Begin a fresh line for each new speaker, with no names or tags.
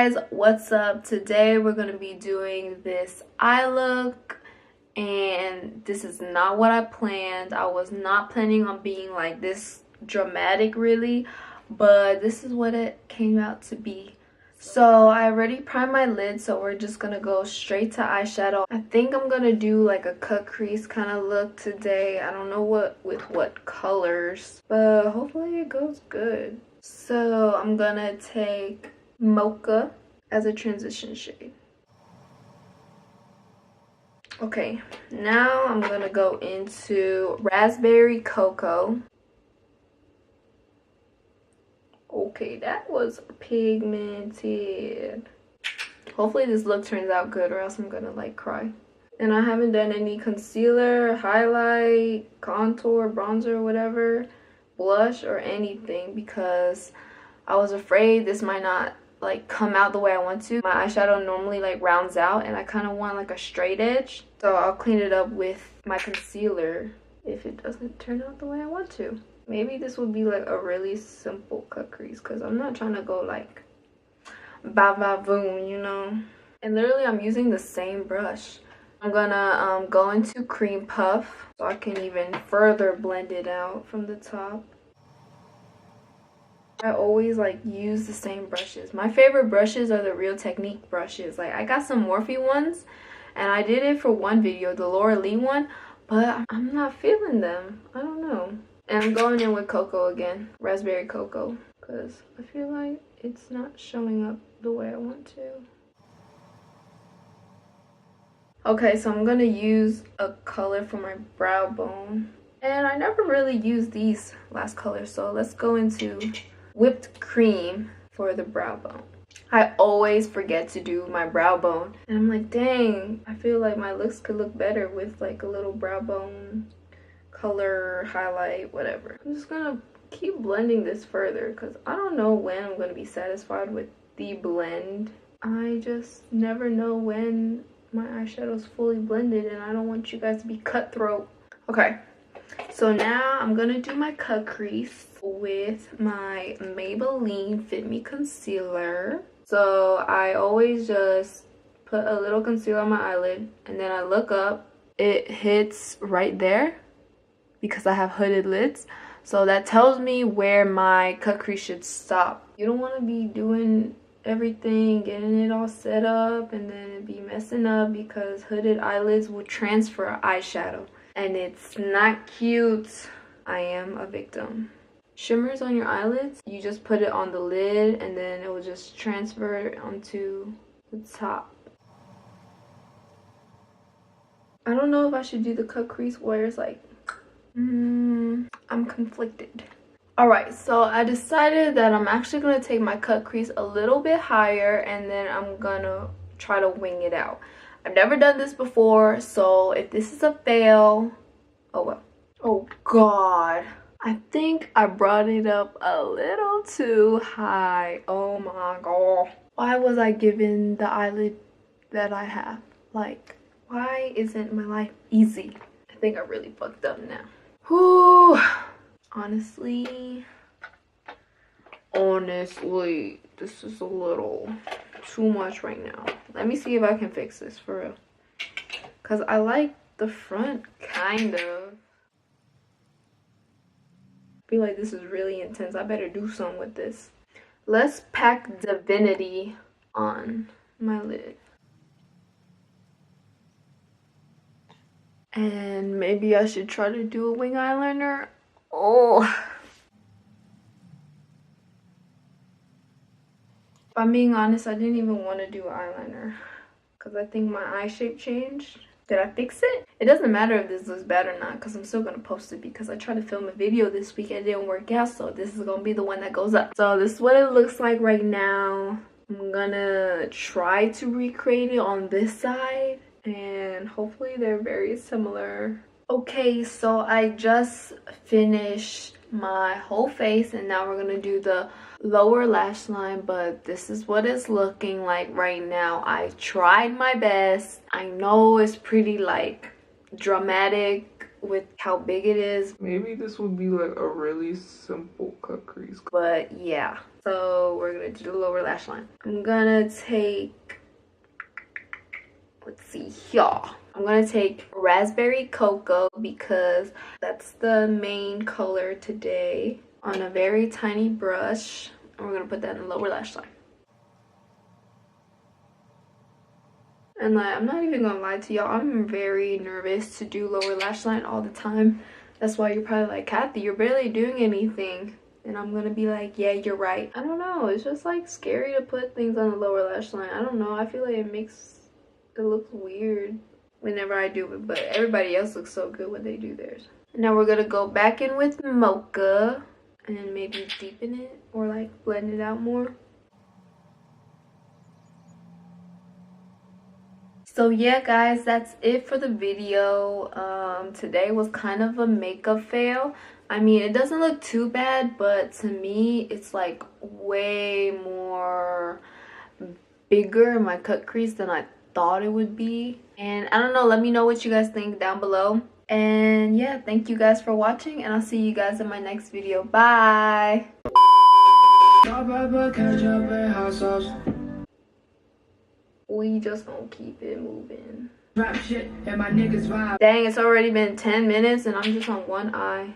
guys, what's up? Today we're going to be doing this eye look, and this is not what I planned. I was not planning on being like this dramatic really, but this is what it came out to be. So I already primed my lid, so we're just gonna go straight to eyeshadow. I think I'm gonna do like a cut crease kind of look today. I don't know what colors, but hopefully it goes good. So I'm gonna take Mocha as a transition shade. Okay, now I'm gonna go into Raspberry Cocoa. Okay, that was pigmented. Hopefully this look turns out good, or else I'm gonna like cry. And I haven't done any concealer, highlight, contour, bronzer, whatever, blush or anything, because I was afraid this might not like come out the way I want to. My eyeshadow normally like rounds out, and I kind of want like a straight edge, so I'll clean it up with my concealer if it doesn't turn out the way I want to. Maybe this would be like a really simple cut crease, because I'm not trying to go like ba ba boom, you know. And literally I'm using the same brush. I'm gonna go into Cream Puff so I can even further blend it out from the top. I always like use the same brushes. My favorite brushes are the Real Technique brushes. Like I got some Morphe ones, and I did it for one video, the Laura Lee one, but I'm not feeling them. I don't know. And I'm going in with Cocoa again, Raspberry Cocoa, because I feel like it's not showing up the way I want to. Okay, so I'm gonna use a color for my brow bone, and I never really used these last colors, so let's go into Whipped Cream for the brow bone. I always forget to do my brow bone, and I'm like, dang, I feel like my looks could look better with like a little brow bone color, highlight, whatever. I'm just gonna keep blending this further, because I don't know when I'm gonna be satisfied with the blend. I just never know when my eyeshadow's fully blended, and I don't want you guys to be cutthroat. Okay, so now I'm gonna do my cut crease with my Maybelline Fit Me concealer. So I always just put a little concealer on my eyelid, and then I look up. It hits right there because I have hooded lids, so that tells me where my cut crease should stop. You don't want to be doing everything, getting it all set up, and then it be messing up, because hooded eyelids will transfer eyeshadow, and it's not cute. I am a victim. Shimmers on your eyelids, you just put it on the lid, and then it will just transfer onto the top. I don't know if I should do the cut crease where it's like, I'm conflicted. Alright, so I decided that I'm actually going to take my cut crease a little bit higher, and then I'm gonna try to wing it out. I've never done this before, so if this is a fail, oh well. Oh god, I think I brought it up a little too high. Oh my god, why was I given the eyelid that I have? Like, why isn't my life easy? I think I really fucked up now. Whew. Honestly, this is a little too much right now. Let me see if I can fix this for real, because I like the front, kind of. I feel like this is really intense. I better do something with this. Let's pack Divinity on my lid. And maybe I should try to do a wing eyeliner. Oh. If I'm being honest, I didn't even want to do eyeliner, because I think my eye shape changed. Did I fix it? It doesn't matter if this looks bad or not, because I'm still going to post it, because I tried to film a video this week and it didn't work out, so this is going to be the one that goes up. So this is what it looks like right now. I'm gonna try to recreate it on this side, and hopefully they're very similar. Okay, so I just finished my whole face, and now we're gonna do the lower lash line, but this is what it's looking like right now. I tried my best. I know it's pretty like dramatic with how big it is.
Maybe this would be like a really simple cut crease.
But yeah, So we're gonna do the lower lash line. I'm gonna take, let's see here. I'm gonna take Raspberry Cocoa because that's the main color today, on a very tiny brush. And we're gonna put that in the lower lash line. And like, I'm not even gonna lie to y'all, I'm very nervous to do lower lash line all the time. That's why you're probably like, Kathy, you're barely doing anything. And I'm gonna be like, yeah, you're right. I don't know, it's just like scary to put things on the lower lash line. I don't know, I feel like it looks weird whenever I do it, but everybody else looks so good when they do theirs. Now we're gonna go back in with Mocha and maybe deepen it or like blend it out more. So yeah guys, that's it for the video. Today was kind of a makeup fail. I mean, it doesn't look too bad, but to me it's like way more bigger in my cut crease than I thought it would be. And I don't know, let me know what you guys think down below. And yeah, thank you guys for watching, and I'll see you guys in my next video. Bye. We just gonna keep it moving. Rap shit and my niggas vibe. Dang, it's already been 10 minutes and I'm just on one eye.